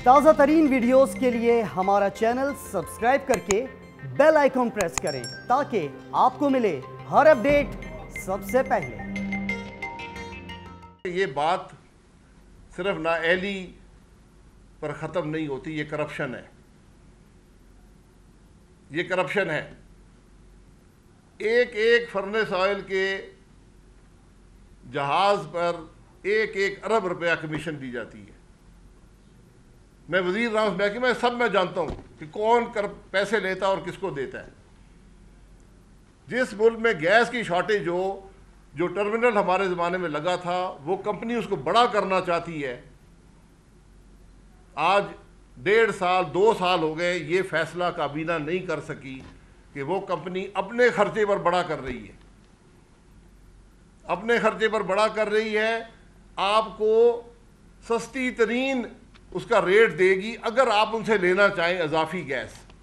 تازہ ترین ویڈیوز کے لیے ہمارا چینل سبسکرائب کر کے بیل آئیکن پریس کریں تاکہ آپ کو ملے ہر اپڈیٹ سب سے پہلے۔ یہ بات صرف نااہلی پر ختم نہیں ہوتی، یہ کرپشن ہے، یہ کرپشن ہے۔ ایک فرنس آئل کے جہاز پر 1 ارب روپیہ کمیشن دی جاتی ہے۔ میں وزیر رہا اس محکمے میں، سب میں جانتا ہوں کہ کون پیسے لیتا اور کس کو دیتا ہے۔ جس ملک میں گیس کی شارٹیج ہو، جو ٹرمینل ہمارے زمانے میں لگا تھا، وہ کمپنی اس کو بڑا کرنا چاہتی ہے۔ آج 1.5 سال 2 سال ہو گئے، یہ فیصلہ کابینہ نہیں کر سکی کہ وہ کمپنی اپنے خرچے پر بڑا کر رہی ہے، اپنے خرچے پر بڑا کر رہی ہے۔ آپ کو سستی ترین اس کا ریٹ دے گی اگر آپ ان سے لینا چاہیں اضافی گیس۔